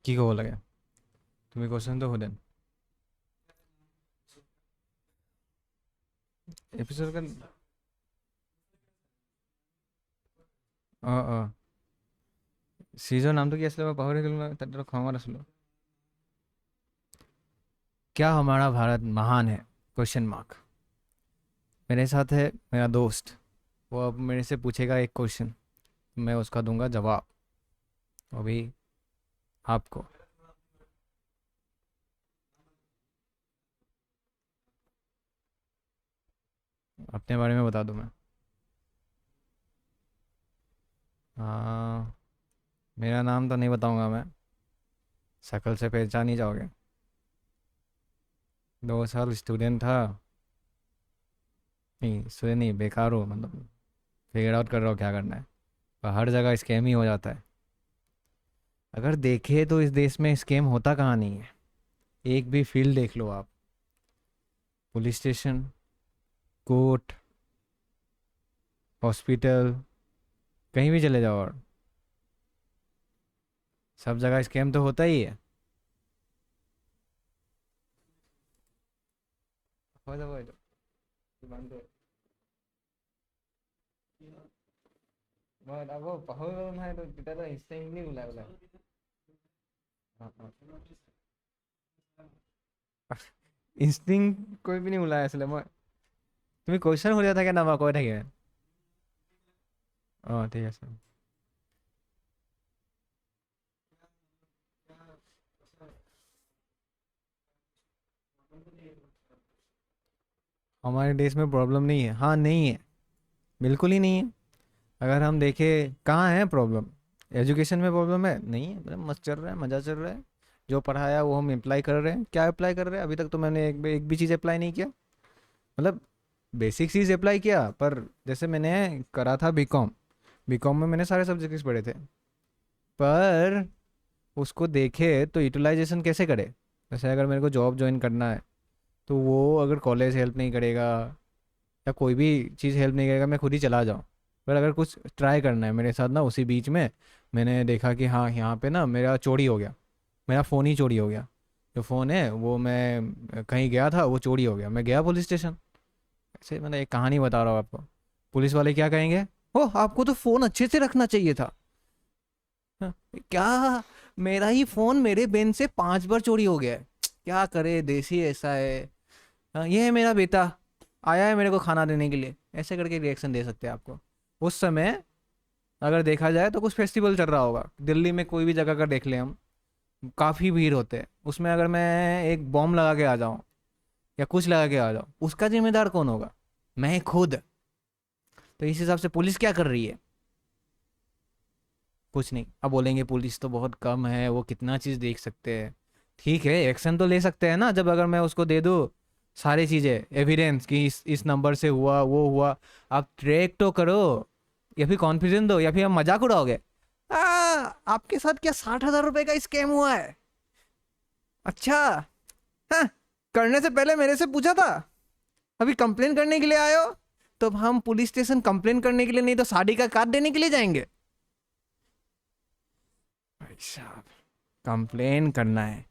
কি ক'ব লাগে? তুমি কোৱেশ্যনটো সোধেন। এপিছ'ড অঁ চিৰিজৰ নামটো কি আছিলে মই পাহৰি থাকিলোঁ নহয়, তাতে খঙত আছিলোঁ। क्या हमारा भारत महान है? Question mark. मेरे साथ है मेरा दोस्त, वो अब मेरे से पूछेगा एक क्वेश्चन, मैं उसका दूंगा जवाब। अभी आपको अपने बारे में बता दूं मैं। हाँ, मेरा नाम तो नहीं बताऊंगा मैं, शक्ल से पहचान ही जाओगे। 2 साल स्टूडेंट था। नहीं स्टूडेंट नहीं, बेकार हो मतलब, फिगर आउट कर रहा हो क्या करना है। पर हर जगह स्कैम ही हो जाता है। अगर देखे तो इस देश में स्कैम होता कहाँ नहीं है। एक भी फील्ड देख लो आप, पुलिस स्टेशन, कोर्ट, हॉस्पिटल, कहीं भी चले जाओ और सब जगह स्कैम तो होता ही है। हो जाओ हो जाओ, बंद करो। अब वो पाहु है तो kita तो हिस्से ही नहीं बुलाया बुलाया। हाँ हाँ, ইনষ্টিংক্ট কৰি পিনি ওলাই আছিলে মই। তুমি কুৱেশ্যন সুধি থাকে না মই কৈ থাকে। অঁ ঠিক আছে। हमारे देश में प्रॉब्लम नहीं है, हाँ नहीं है, बिल्कुल ही नहीं है। अगर हम देखें कहाँ है प्रॉब्लम, एजुकेशन में प्रॉब्लम है नहीं है, मतलब मस्त चल रहा है, मज़ा चल रहा है। जो पढ़ाया वो हम अप्लाई कर रहे हैं। क्या अप्लाई कर रहे हैं? अभी तक तो मैंने एक भी चीज़ अप्लाई नहीं किया। मतलब बेसिक चीज़ अप्लाई किया, पर जैसे मैंने करा था बीकॉम, बीकॉम में मैंने सारे सब्जेक्ट्स पढ़े थे, पर उसको देखे तो यूटिलाइजेशन कैसे करे। जैसे अगर मेरे को जॉब ज्वाइन करना है तो वो अगर कॉलेज हेल्प नहीं करेगा या कोई भी चीज़ हेल्प नहीं करेगा, मैं खुद ही चला जाऊँ। पर अगर कुछ ट्राई करना है मेरे साथ ना, उसी बीच में मैंने देखा कि हाँ यहाँ पे ना मेरा चोरी हो गया, मेरा फ़ोन ही चोरी हो गया। जो फ़ोन है वो मैं कहीं गया था, वो चोरी हो गया, मैं गया पुलिस स्टेशन। ऐसे मैंने एक कहानी बता रहा हूँ आपको। पुलिस वाले क्या कहेंगे, ओ आपको तो फ़ोन अच्छे से रखना चाहिए था। हाँ, क्या, मेरा ही फ़ोन मेरे बेन से 5 बार चोरी हो गया है, क्या करे, देसी ऐसा है। हाँ, ये है मेरा बेटा, आया है मेरे को खाना देने के लिए, ऐसे करके रिएक्शन दे सकते हैं आपको। उस समय अगर देखा जाए तो कुछ फेस्टिवल चल रहा होगा दिल्ली में, कोई भी जगह का देख लें हम, काफ़ी भीड़ होते हैं, उसमें अगर मैं एक बॉम्ब लगा के आ जाऊँ या कुछ लगा के आ जाऊँ, उसका जिम्मेदार कौन होगा? मैं खुद। तो इस हिसाब से पुलिस क्या कर रही है? कुछ नहीं। अब बोलेंगे पुलिस तो बहुत कम है, वो कितना चीज़ देख सकते हैं। ठीक है, एक्शन तो ले सकते हैं ना, जब अगर मैं उसको दे दूँ सारी चीज़ें, एविडेंस कि इस नंबर से हुआ वो हुआ। आप ट्रैक तो करो, या फिर कॉन्फिडेंस दो, या फिर आप मजाक उड़ाओगे। आ, आपके साथ क्या 60,000 रुपए का स्कैम हुआ है? अच्छा, हाँ, करने से पहले मेरे से पूछा था? अभी कंप्लेन करने के लिए आए हो? तो हम पुलिस स्टेशन कंप्लेन करने के लिए नहीं तो शादी का कार्ड देने के लिए जाएंगे? भाई साहब, कंप्लेन करना है।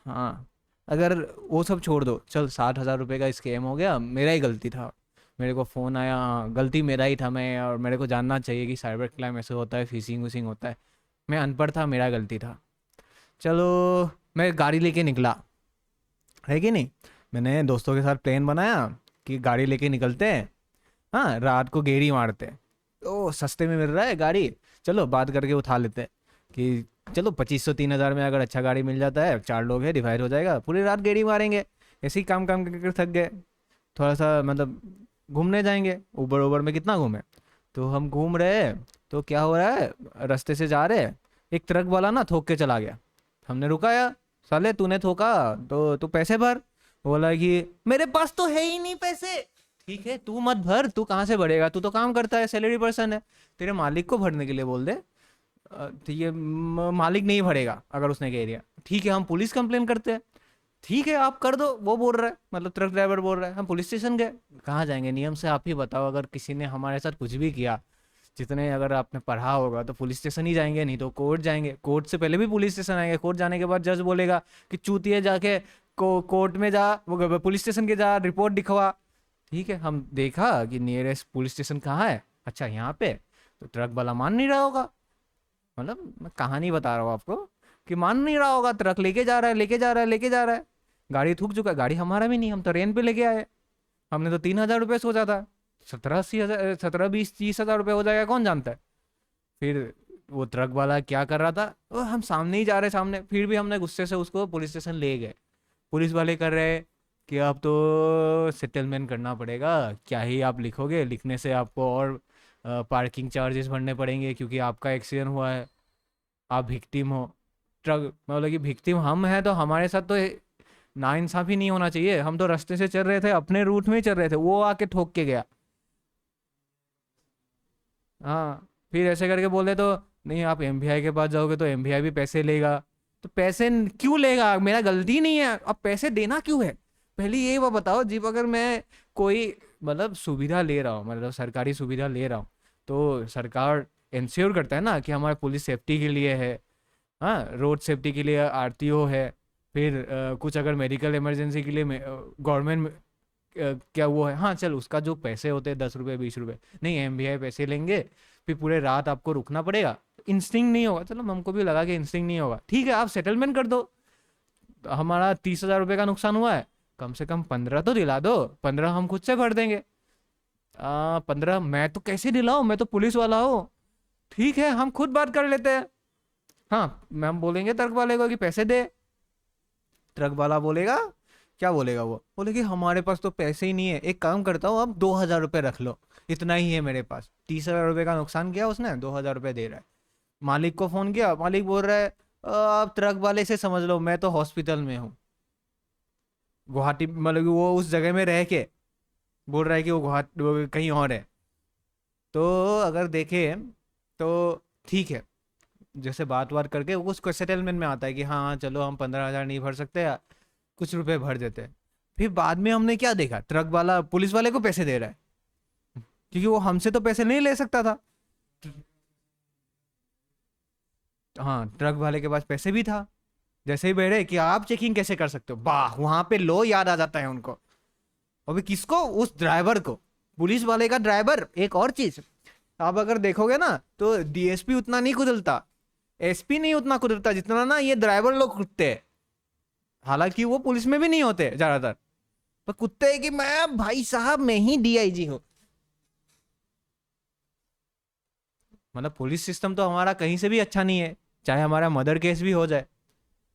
हाँ, अगर वो सब छोड़ दो, चल 60,000 रुपये का स्कैम हो गया, मेरा ही गलती था, मेरे को फ़ोन आया, हाँ, गलती मेरा ही था। मैं, और मेरे को जानना चाहिए कि साइबर क्राइम ऐसे होता है, फिशिंग विशिंग होता है। मैं अनपढ़ था, मेरा गलती था। चलो, मैं गाड़ी लेके निकला, है कि नहीं? मैंने दोस्तों के साथ प्लान बनाया कि गाड़ी लेके निकलते हैं, हाँ, रात को गेड़ी मारते हैं। तो सस्ते में मिल रहा है गाड़ी, चलो बात करके उठा लेते हैं कि चलो 2500 3000 में अगर अच्छा गाड़ी मिल जाता है, 4 लोग हैं, डिवाइड हो जाएगा, पूरी रात गेड़ी मारेंगे। ऐसे ही काम काम करके थक गए, थोड़ा सा मतलब घूमने जाएंगे, उबर उबर में कितना घूमे। तो हम घूम रहे हैं, तो क्या हो रहा है, रास्ते से जा रहे हैं, एक ट्रक वाला ना ठोक के चला गया। हमने रुकाया, साले तूने ठोका तो तू पैसे भर। बोला कि मेरे पास तो है ही नहीं पैसे। ठीक है, तू मत भर, तू कहाँ से भरेगा, तू तो काम करता है, सैलरी पर्सन है, तेरे मालिक को भरने के लिए बोल दे। ठीक है, मालिक नहीं भरेगा अगर उसने कह दिया, ठीक है हम पुलिस कंप्लेन करते हैं। ठीक है आप कर दो, वो बोल रहा है, मतलब ट्रक ड्राइवर बोल रहा है, हम पुलिस स्टेशन गए। कहाँ जाएंगे, नियम से आप ही बताओ, अगर किसी ने हमारे साथ कुछ भी किया जितने अगर आपने पढ़ा होगा तो पुलिस स्टेशन ही जाएंगे, नहीं तो कोर्ट जाएंगे, कोर्ट से पहले भी पुलिस स्टेशन आएंगे, कोर्ट जाने के बाद जज बोलेगा कि चूतिए जाके कोर्ट में जा, वो पुलिस स्टेशन के जा, रिपोर्ट दिखवा। ठीक है, हम देखा कि नियरेस्ट पुलिस स्टेशन कहाँ है, अच्छा यहाँ पे, तो ट्रक वाला मान नहीं रहा होगा। मतलब मैं कहानी बता रहा हूँ आपको कि मान नहीं रहा होगा, ट्रक लेके जा रहा है, लेके जा रहा है, लेके जा रहा है, गाड़ी थूक चुका है, गाड़ी हमारा भी नहीं, हम तो रेंट पे लेके आए, हमने तो 3,000 रुपये सोचा था, 17-80 हज़ार, 17-20-30 हज़ार रुपये हो जाएगा कौन जानता है। फिर वो ट्रक वाला क्या कर रहा था, वो हम सामने ही जा रहे सामने, फिर भी हमने गुस्से से उसको पुलिस स्टेशन ले गए। पुलिस वाले कर रहे कि अब तो सेटलमेंट करना पड़ेगा, क्या ही आप लिखोगे, लिखने से आपको और पार्किंग चार्जेस भरने पड़ेंगे क्योंकि आपका एक्सीडेंट हुआ है, आप विक्टिम हो। ट्रक मैं बोला कि विक्टिम हम हैं तो हमारे साथ तो नाइंसाफी नहीं होना चाहिए, हम तो रास्ते से चल रहे थे, अपने रूट में ही चल रहे थे, वो आके ठोक के गया। हाँ, फिर ऐसे करके बोले तो नहीं, आप एमवीआई के पास जाओगे तो एमवीआई भी पैसे लेगा। तो पैसे क्यों लेगा, मेरा गलती नहीं है, अब पैसे देना क्यों है, पहले ये वो बताओ। जी अगर मैं कोई मतलब सुविधा ले रहा हूँ, मतलब सरकारी सुविधा ले रहा हूँ, तो सरकार इंश्योर करता है ना कि हमारे पुलिस सेफ्टी के लिए है, हाँ, रोड सेफ्टी के लिए आरटीओ है, फिर कुछ अगर मेडिकल इमरजेंसी के लिए गवर्नमेंट क्या वो है, हाँ चल उसका जो पैसे होते हैं 10 रुपये 20 रुपये, नहीं एमवीआई पैसे लेंगे, फिर पूरे रात आपको रुकना पड़ेगा, इंस्टिंग नहीं होगा, चलो हमको भी लगा कि इंस्टिंग नहीं होगा, ठीक है आप सेटलमेंट कर दो, हमारा 30,000 रुपये का नुकसान हुआ है, कम से कम 15 तो दिला दो, 15 हम खुद से भर देंगे। 15 मैं तो कैसे दिलाऊं, मैं तो पुलिस वाला हूँ। ठीक है हम खुद बात कर लेते हैं, हाँ मैम बोलेंगे ट्रक वाले को कि पैसे दे, ट्रक वाला बोलेगा, क्या बोलेगा, वो बोलेगी हमारे पास तो पैसे ही नहीं है, एक काम करता हूँ अब 2,000 रुपये रख लो, इतना ही है मेरे पास, 30,000 रुपये का नुकसान किया उसने, 2,000 रुपये दे रहा है। मालिक को फोन किया, मालिक बोल रहा है आप ट्रक वाले से समझ लो, मैं तो हॉस्पिटल में हूँ गुवाहाटी, मतलब कि वो उस जगह में रह के बोल रहा है कि वो गुवाहाटी वो कहीं और है। तो अगर देखें तो ठीक है, जैसे बात बात करके वो उसको सेटलमेंट में आता है कि हाँ हाँ, चलो हम 15,000 नहीं भर सकते, कुछ रुपए भर देते हैं। फिर बाद में हमने क्या देखा, ट्रक वाला पुलिस वाले को पैसे दे रहा है, क्योंकि वो हमसे तो पैसे नहीं ले सकता था। हाँ, ट्रक वाले के पास पैसे भी था, जैसे ही बैठे कि आप चेकिंग कैसे कर सकते हो, वाह वहां पे लो याद आ जाता है उनको। अभी किसको, उस ड्राइवर को, पुलिस वाले का ड्राइवर। एक और चीज आप अगर देखोगे ना तो डीएसपी उतना नहीं कुदलता, एसपी नहीं उतना कुदलता जितना ना ये ड्राइवर लोग कुदते हैं, हालांकि वो पुलिस में भी नहीं होते ज्यादातर, पर कुत्ते हैं कि मैं भाई साहब मैं ही डीआईजी हूँ। मतलब पुलिस सिस्टम तो हमारा कहीं से भी अच्छा नहीं है, चाहे हमारा मर्डर केस भी हो जाए,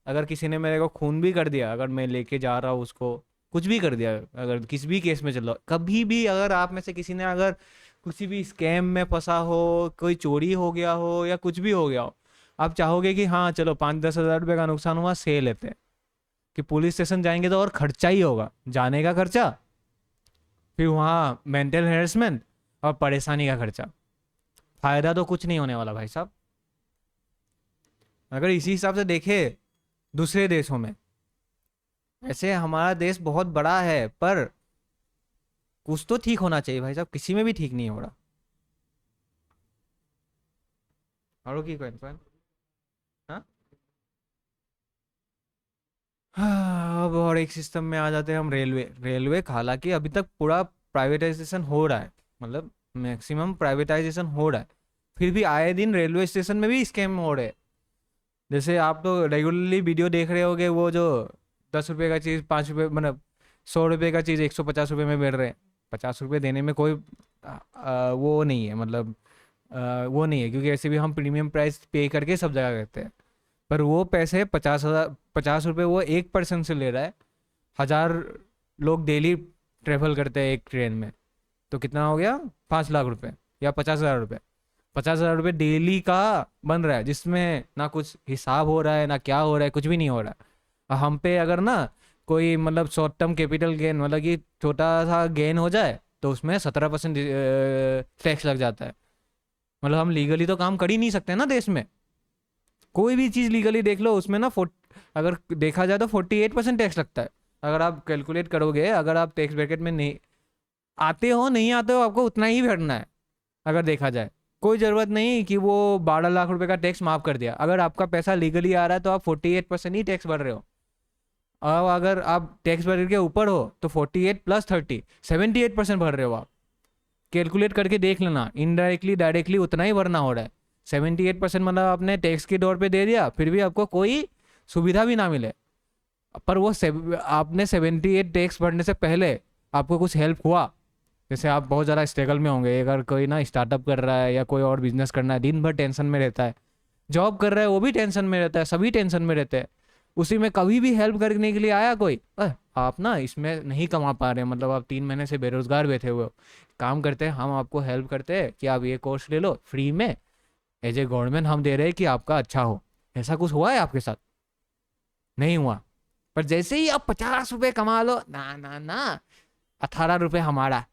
अगर किसी ने मेरे को खून भी कर दिया, अगर मैं लेके जा रहा हूँ उसको, कुछ भी कर दिया, अगर किसी भी केस में चल रहा, कभी भी अगर आप में से किसी ने अगर किसी भी स्कैम में फंसा हो, कोई चोरी हो गया हो या कुछ भी हो गया हो, आप चाहोगे कि हाँ चलो 5-10 हज़ार रुपये का नुकसान हुआ से लेते हैं, कि पुलिस स्टेशन जाएंगे तो और खर्चा ही होगा, जाने का खर्चा, फिर वहाँ मेंटल हेरसमेंट और परेशानी का खर्चा, फायदा तो कुछ नहीं होने वाला भाई साहब। अगर इसी हिसाब से देखे दूसरे देशों में, ऐसे हमारा देश बहुत बड़ा है पर कुछ तो ठीक होना चाहिए भाई साहब, किसी में भी ठीक नहीं हो रहा। और की कोई पॉइंट, हाँ हाँ, अब और एक सिस्टम में आ जाते हैं हम, रेलवे। रेलवे हालांकि अभी तक पूरा प्राइवेटाइजेशन हो रहा है, मतलब मैक्सिमम प्राइवेटाइजेशन हो रहा है, फिर भी आए दिन रेलवे स्टेशन में भी स्कैम हो रहे हैं। जैसे आप तो रेगुलरली वीडियो देख रहे होगे, वो जो 10 रुपए का चीज़ 5 रुपए, मतलब 100 रुपए का चीज़ 150 रुपए में बेच रहे हैं। 50 रुपए देने में कोई वो नहीं है, मतलब वो नहीं है, क्योंकि ऐसे भी हम प्रीमियम प्राइस पे करके सब जगह करते हैं, पर वो पैसे 50 रुपये वो एक पर्सन से ले रहा है। 1,000 लोग डेली ट्रेवल करते हैं एक ट्रेन में, तो कितना हो गया, 5 लाख रुपए या 50,000 रुपये, 50,000 रुपये डेली का बन रहा है, जिसमें ना कुछ हिसाब हो रहा है ना क्या हो रहा है, कुछ भी नहीं हो रहा है। और हम पे अगर ना कोई मतलब शॉर्ट टर्म कैपिटल गेन, मतलब कि छोटा सा गेन हो जाए तो उसमें 17% टैक्स लग जाता है। मतलब हम लीगली तो काम कर ही नहीं सकते ना देश में, कोई भी चीज़ लीगली देख लो उसमें ना अगर देखा जाए तो 48% टैक्स लगता है। अगर आप कैलकुलेट करोगे, अगर आप टैक्स ब्रैकेट में नहीं आते हो, नहीं आते हो, आपको उतना ही भरना है अगर देखा जाए। कोई ज़रूरत नहीं कि वो 12 लाख रुपए का टैक्स माफ़ कर दिया। अगर आपका पैसा लीगली आ रहा है तो आप 48% ही टैक्स भर रहे हो। अब अगर आप टैक्स भर के ऊपर हो तो 48 + 30 78% भर रहे हो आप। कैलकुलेट करके देख लेना, इनडायरेक्टली डायरेक्टली उतना ही भरना हो रहा है। 78% मतलब आपने टैक्स के दौर पे दे दिया, फिर भी आपको कोई सुविधा भी ना मिले। पर वो आपने 78 टैक्स भरने से पहले आपको कुछ हेल्प हुआ? जैसे आप बहुत ज़्यादा स्ट्रगल में होंगे, अगर कोई ना स्टार्टअप कर रहा है या कोई और बिजनेस करना है, दिन भर टेंशन में रहता है, जॉब कर रहा है वो भी टेंशन में रहता है, सभी टेंशन में रहते हैं, उसी में कभी भी हेल्प करने के लिए आया कोई? आप ना इसमें नहीं कमा पा रहे हैं, मतलब आप 3 महीने से बेरोजगार बैठे हुए हो, काम करते हैं हम आपको हेल्प करते हैं कि आप ये कोर्स ले लो फ्री में, एज ए गवर्नमेंट हम दे रहे हैं कि आपका अच्छा हो। ऐसा कुछ हुआ है आपके साथ? नहीं हुआ। पर जैसे ही आप 50 रुपए कमा लो, ना ना ना, 18 रुपए हमारा,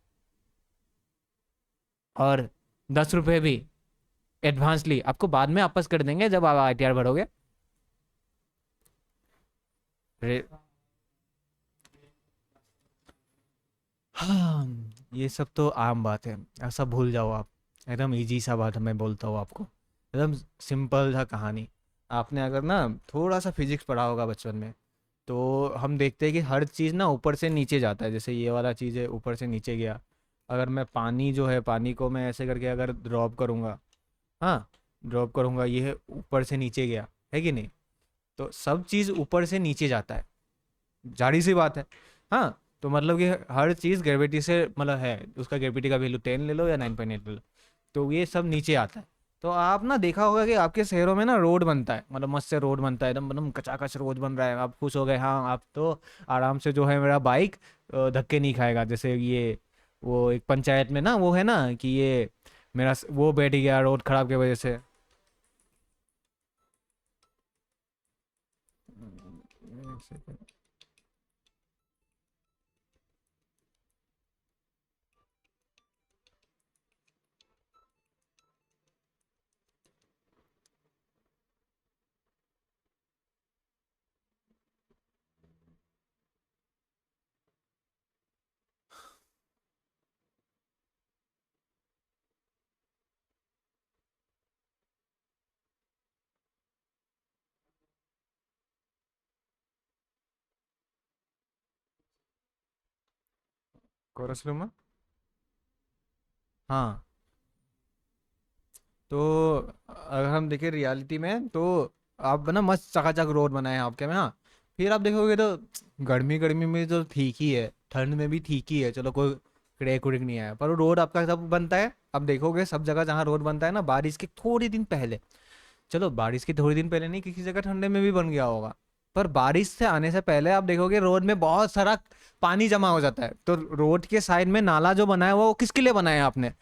और 10 रुपए भी एडवांसली आपको बाद में वापस कर देंगे जब आप ITR भरोगे। रे- हाँ, ये सब तो आम बात है, ऐसा भूल जाओ आप। एकदम इजी सा बात मैं बोलता हूँ आपको, एकदम सिंपल सा कहानी। आपने अगर ना थोड़ा सा फिजिक्स पढ़ा होगा बचपन में, तो हम देखते हैं कि हर चीज़ ना ऊपर से नीचे जाता है। जैसे ये वाला चीज़ है, ऊपर से नीचे गया। अगर मैं पानी जो है, पानी को मैं ऐसे करके अगर ड्रॉप करूँगा, हाँ, ड्रॉप करूँगा, ये है ऊपर से नीचे गया, है कि नहीं? तो सब चीज़ ऊपर से नीचे जाता है, जारी सी बात है। हाँ, तो मतलब कि हर चीज़ ग्रेविटी से मतलब है, उसका ग्रेविटी का वैल्यू 10 ले लो या 9.8 ले लो, तो ये सब नीचे आता है। तो आप ना देखा होगा कि आपके शहरों में ना रोड बनता है, मतलब मस्त से रोड बनता है, एकदम एकदम कचाकच रोड बन रहा है, आप खुश हो गए, हाँ आप तो आराम से जो है मेरा बाइक धक्के नहीं खाएगा। जैसे ये वो एक पंचायत में ना वो है ना कि ये मेरा वो बैठ गया रोड खराब की वजह से। एक सेकंड। कोरस लूँ? हाँ, तो अगर हम देखें रियलिटी में तो आप ना मस्त चकाचक रोड बनाए हैं आपके में, हाँ। फिर आप देखोगे तो गर्मी गर्मी में तो ठीक ही है, ठंड में भी ठीक ही है, चलो कोई क्रैक उड़ेक नहीं आया। पर वो रोड आपका सब बनता है, अब देखोगे सब जगह जहाँ रोड बनता है ना, बारिश के थोड़ी दिन पहले, चलो बारिश के थोड़ी दिन पहले नहीं, किसी जगह ठंडे में भी बन गया होगा, पर बारिश से आने से पहले आप देखोगे रोड में बहुत सारा पानी जमा हो जाता है। तो रोड के साइड में नाला जो बनाया हुआ वो किसके लिए बनाया है आपने?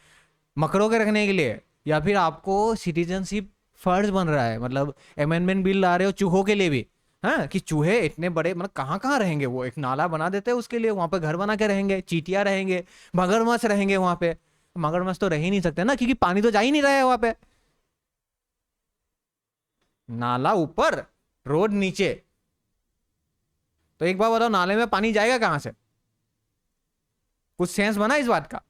मकड़ों के रखने के लिए? या फिर आपको सिटीजनशिप फर्ज बन रहा है, मतलब अमेंडमेंट बिल ला रहे हो चूहों के लिए भी? हाँ, कि चूहे इतने बड़े मतलब कहाँ कहाँ रहेंगे, वो एक नाला बना देते हैं उसके लिए, वहां पे घर बना के रहेंगे, चींटियां रहेंगे, मगरमच्छ रहेंगे वहां पे। मगरमच्छ तो रह ही नहीं सकते ना, क्योंकि पानी तो जा ही नहीं रहा है वहां पे। नाला ऊपर, रोड नीचे, तो एक बार बताओ नाले में पानी जाएगा कहाँ से? कुछ सेंस बना इस बात का?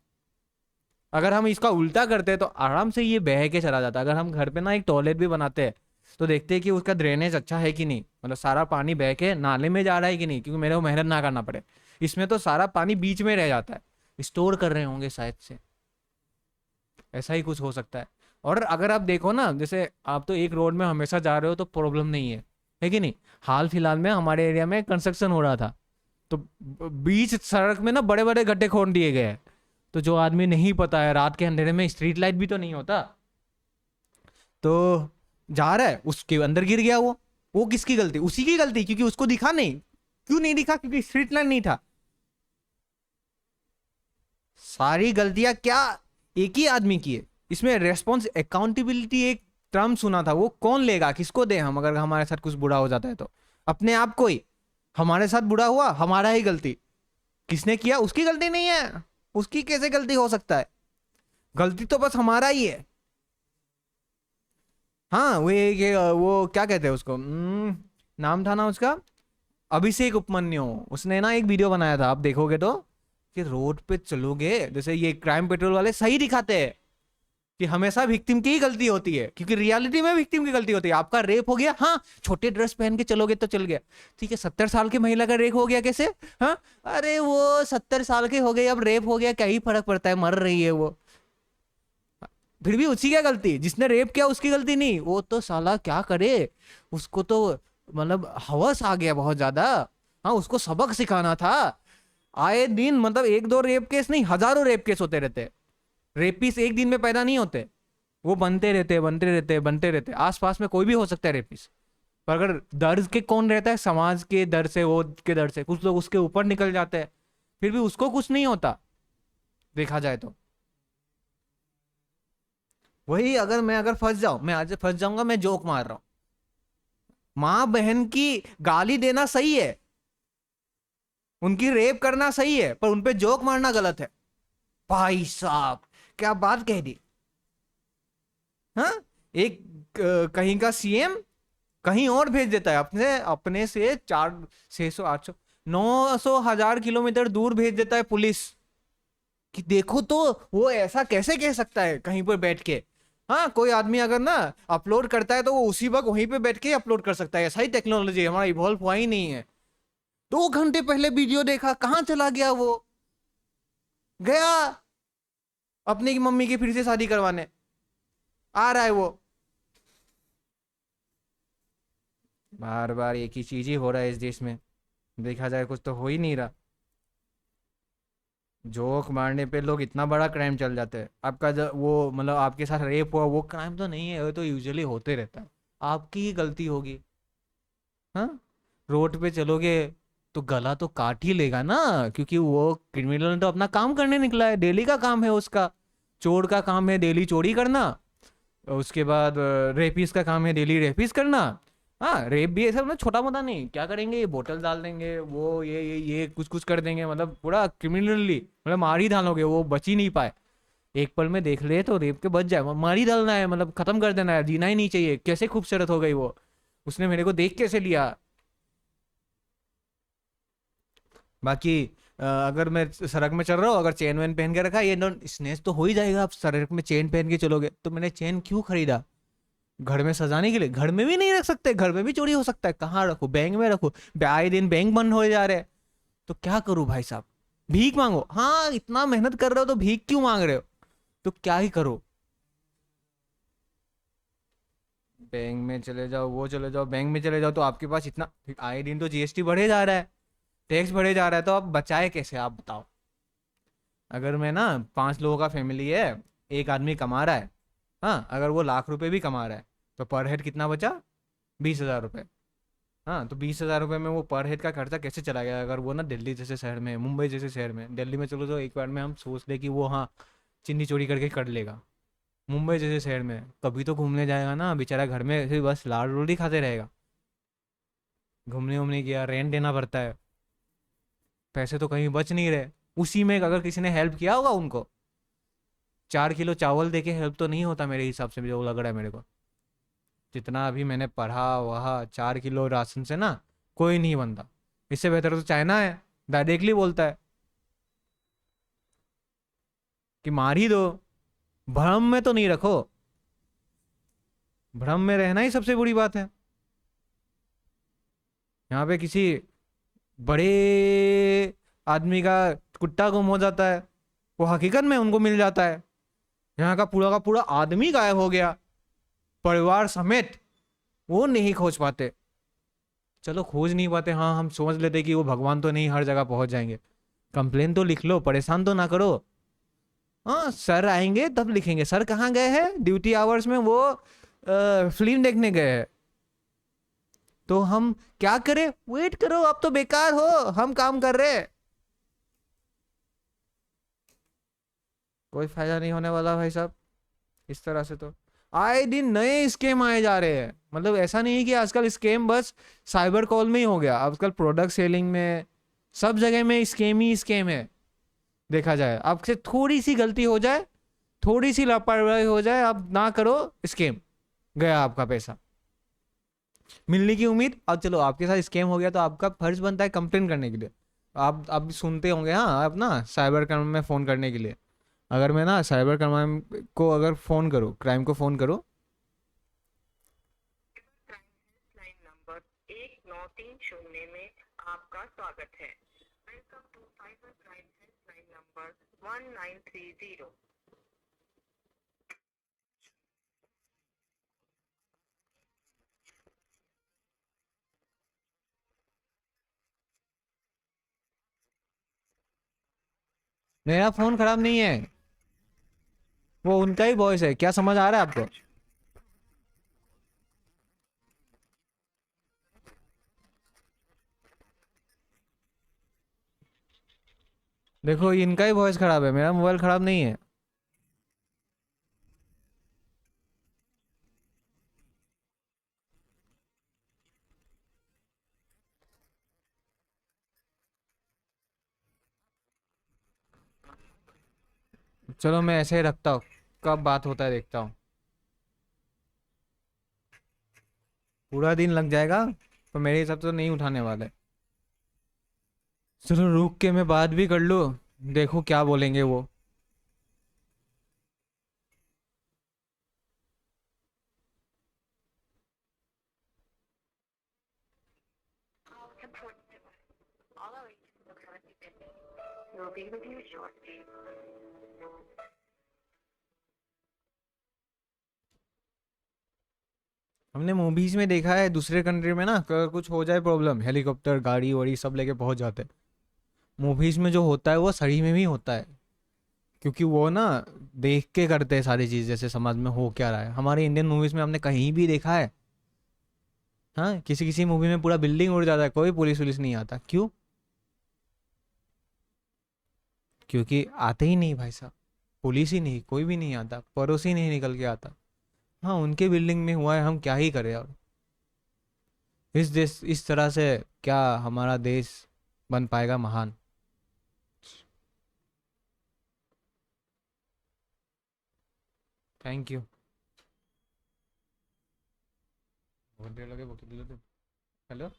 अगर हम इसका उल्टा करते तो आराम से ये बह के चला जाता। अगर हम घर पे ना एक टॉयलेट भी बनाते हैं तो देखते हैं कि उसका ड्रेनेज अच्छा है कि नहीं, मतलब सारा पानी बह के नाले में जा रहा है कि नहीं, क्योंकि मेरे को मेहनत ना करना पड़े। इसमें तो सारा पानी बीच में रह जाता है, स्टोर कर रहे होंगे शायद से, ऐसा ही कुछ हो सकता है। और अगर आप देखो ना, जैसे आप तो एक रोड में हमेशा जा रहे हो तो प्रॉब्लम नहीं है कि नहीं? हाल फिलहाल में हमारे एरिया में कंस्ट्रक्शन हो रहा था, तो बीच सड़क में ना बड़े बड़े गड्ढे खोद दिए गए हैं। तो जो आदमी नहीं पता है, रात के अंधेरे में स्ट्रीट लाइट भी तो नहीं होता, तो जा रहा है उसके अंदर गिर गया वो किसकी गलती? उसी की गलती, क्योंकि उसको दिखा नहीं। क्यों नहीं दिखा? क्योंकि स्ट्रीट लाइट नहीं था। सारी गलतियां क्या एक ही आदमी की है? इसमें रेस्पॉन्स अकाउंटेबिलिटी एक टर्म सुना था, वो कौन लेगा, किसको दे हम अगर हमारे साथ कुछ बुरा हो जाता है तो? अपने आप को ही। हमारे साथ बुरा हुआ, हमारा ही गलती। किसने किया? उसकी गलती नहीं है। उसकी कैसे गलती हो सकता है? गलती तो बस हमारा ही है। हाँ, वो क्या कहते हैं उसको, नाम था ना उसका, अभिषेक उपमन्यु। उसने ना एक वीडियो बनाया था, आप देखोगे तो, कि रोड पे चलोगे, जैसे ये क्राइम पेट्रोल वाले सही दिखाते हैं, कि हमेशा विक्टिम की ही गलती होती है, क्योंकि रियलिटी में विक्टिम की गलती होती है। आपका रेप हो गया, हाँ छोटे ड्रेस पहन के चलोगे तो चल गया, ठीक है। 70 साल की महिला का रेप हो गया कैसे? हाँ, अरे वो 70 साल के हो गए, अब रेप हो गया, क्या ही फर्क पड़ता है, मर रही है वो। फिर भी उसकी क्या गलती? जिसने रेप किया उसकी गलती नहीं, वो तो साला क्या करे, उसको तो मतलब हवस आ गया बहुत ज्यादा। हाँ, उसको सबक सिखाना था। आए दिन मतलब एक दो रेप केस नहीं, हजारों रेप केस होते रहते। रेपिस एक दिन में पैदा नहीं होते, वो बनते रहते बनते रहते बनते रहते। आसपास में कोई भी हो सकता है रेपिस, पर अगर दर्द के कौन रहता है? समाज के डर से, वो के डर से कुछ लोग उसके ऊपर निकल जाते हैं, फिर भी उसको कुछ नहीं होता देखा जाए तो। वही अगर मैं अगर फंस जाऊं, मैं आज फंस जाऊंगा, मैं जोक मार रहा हूं, माँ बहन की गाली देना सही है, उनकी रेप करना सही है, पर उनपे जोक मारना गलत है। भाई साहब, क्या बात कह दी। हाँ, एक कहीं का सीएम कहीं और भेज देता है, अपने अपने से 400 600 800 900 1000 किलोमीटर दूर भेज देता है पुलिस, कि देखो तो वो ऐसा कैसे कह सकता है कहीं पर बैठ के। हाँ, कोई आदमी अगर ना अपलोड करता है तो वो उसी वक्त वहीं पे बैठ के अपलोड कर सकता है, ऐसा ही टेक्नोलॉजी हमारा इवॉल्व हुआ ही नहीं है। 2 घंटे पहले वीडियो देखा, कहाँ चला गया वो? गया अपने की मम्मी की फिर से शादी करवाने, आ रहा है वो। बार बार एक ही चीज ही हो रहा है इस देश में, देखा जाए कुछ तो हो ही नहीं रहा। जोक मारने पे लोग इतना बड़ा क्राइम चल जाते हैं। आपका जो वो मतलब आपके साथ रेप हुआ, वो क्राइम तो नहीं है, वो तो यूजुअली होते रहता है, आपकी ही गलती होगी। हाँ, रोड पे चलोगे तो गला तो काट ही लेगा ना, क्योंकि वो क्रिमिनल ने तो अपना काम करने निकला है, डेली का काम है उसका। चोर का काम है डेली चोरी करना, उसके बाद रेपिस का काम है डेली रेपिस करना। हाँ, रेप भी ऐसा मतलब छोटा मोटा नहीं, क्या करेंगे, ये बोतल डाल देंगे, वो ये कुछ कुछ कर देंगे, मतलब पूरा क्रिमिनली, मतलब मार ही डालोगे, वो बच ही नहीं पाए। एक पल में देख ले तो रेप के बच जाए, मार ही डालना है, मतलब खत्म कर देना है, जीना ही नहीं चाहिए। कैसे खूबसूरत हो गई वो, उसने मेरे को देख कैसे लिया। बाकी अगर मैं सड़क में चल रहा हूँ, अगर चेन वेन पहन के रखा है, ये स्नेच तो हो ही जाएगा। आप सड़क में चेन पहन के चलोगे, तो मैंने चेन क्यों खरीदा? घर में सजाने के लिए? घर में भी नहीं रख सकते, घर में भी चोरी हो सकता है, कहाँ रखो? बैंक में रखो? आए दिन बैंक बंद हो जा रहे हैं, तो क्या करूं भाई साहब? भीख मांगो? हाँ, इतना मेहनत कर रहे हो तो भीख क्यों मांग रहे हो? तो क्या ही करो? बैंक में चले जाओ, वो चले जाओ, बैंक में चले जाओ, तो आपके पास इतना, आए दिन तो जीएसटी बढ़े जा रहा है, टैक्स बढ़े जा रहा है, तो आप बचाए कैसे, आप बताओ। अगर मैं ना 5 लोगों का फैमिली है, एक आदमी कमा रहा है, हाँ अगर वो लाख रुपए भी कमा रहा है, तो पर हेड कितना बचा? 20,000 रुपये। हाँ, तो 20,000 रुपये में वो पर हेड का खर्चा कैसे चला गया? अगर वो ना दिल्ली जैसे शहर में, मुंबई जैसे शहर में, दिल्ली में चलो तो एक बार में हम सोच ले कि वो हाँ चिन्नी चोरी करके कर लेगा। मुंबई जैसे शहर में कभी तो घूमने जाएगा ना बेचारा, घर में ऐसे बस लाड़ रोटी खाते रहेगा। घूमने उमने गया, रेंट देना पड़ता है, पैसे तो कहीं बच नहीं रहे। उसी में अगर किसी ने हेल्प किया होगा उनको, 4 किलो चावल दे के हेल्प तो नहीं होता मेरे हिसाब से, जो लग रहा है मेरे को। जितना अभी मैंने पढ़ा वहा, 4 किलो राशन से ना कोई नहीं बनता। इससे बेहतर तो चाइना है, डायरेक्टली बोलता है कि मार ही दो। भ्रम में तो नहीं रखो, भ्रम में रहना ही सबसे बुरी बात है। यहाँ पे किसी बड़े आदमी का कुत्ता गुम हो जाता है, वो हकीकत में उनको मिल जाता है। यहाँ का पूरा आदमी गायब हो गया, परिवार समेत, वो नहीं खोज पाते। चलो खोज नहीं पाते, हाँ हम समझ लेते कि वो भगवान तो नहीं हर जगह पहुंच जाएंगे। कंप्लेन तो लिख लो, परेशान तो ना करो। हाँ, सर आएंगे तब लिखेंगे। सर कहाँ गए हैं? ड्यूटी आवर्स में वो फिल्म देखने गए हैं। तो हम क्या करें? वेट करो, अब तो बेकार हो, हम काम कर रहे हैं। कोई फायदा नहीं होने वाला भाई साहब इस तरह से। तो आए दिन नए स्केम आए जा रहे हैं, मतलब ऐसा नहीं है कि आजकल स्केम बस साइबर कॉल में ही हो गया, आजकल प्रोडक्ट सेलिंग में, सब जगह में स्केम ही स्केम है। देखा जाए आपसे थोड़ी सी गलती हो जाए, थोड़ी सी लापरवाही हो जाए, आप ना करो, स्केम, गया आपका पैसा, मिलने की उम्मीद। अब चलो आपके साथ स्कैम हो गया तो आपका फर्ज बनता है कंप्लेन करने के लिए। आप सुनते होंगे, हाँ आप ना साइबर क्राइम में फ़ोन करने के लिए। अगर मैं ना साइबर क्राइम को अगर फ़ोन करूँ, क्राइम को फ़ोन करूँ, क्राइम हेल्पलाइन नंबर 1930 में आपका स्वागत है। Welcome to cyber crime helpline number 1930। मेरा फ़ोन ख़राब नहीं है, वो उनका ही वॉइस है। क्या समझ आ रहा है आपको? देखो, इनका ही वॉइस ख़राब है, मेरा मोबाइल ख़राब नहीं है। चलो मैं ऐसे ही रखता हूँ, कब बात होता है देखता हूँ। पूरा दिन लग जाएगा, तो मेरे हिसाब से तो नहीं उठाने वाले। चलो रुक के मैं बात भी कर लूँ, देखो क्या बोलेंगे वो। We'll be with you shortly. हमने मूवीज में देखा है दूसरे कंट्री में ना, अगर कुछ हो जाए प्रॉब्लम, हेलीकॉप्टर गाड़ी वाड़ी सब लेके पहुंच जाते हैं। मूवीज में जो होता है वो सही में भी होता है, क्योंकि वो ना देख के करते हैं सारी चीज, जैसे समाज में हो क्या रहा है। हमारे इंडियन मूवीज में हमने कहीं भी देखा है? हाँ, किसी किसी मूवी में पूरा बिल्डिंग उड़ जाता है, कोई पुलिस वुलिस नहीं आता, क्यों? क्योंकि आते ही नहीं भाई साहब, पुलिस ही नहीं, कोई भी नहीं आता, पड़ोसी नहीं निकल के आता। हाँ, उनके बिल्डिंग में हुआ है, हम क्या ही करें। और इस देश, इस तरह से क्या हमारा देश बन पाएगा महान? Thank you. बहुत देर लगे, बहुत देर लगे। हेलो।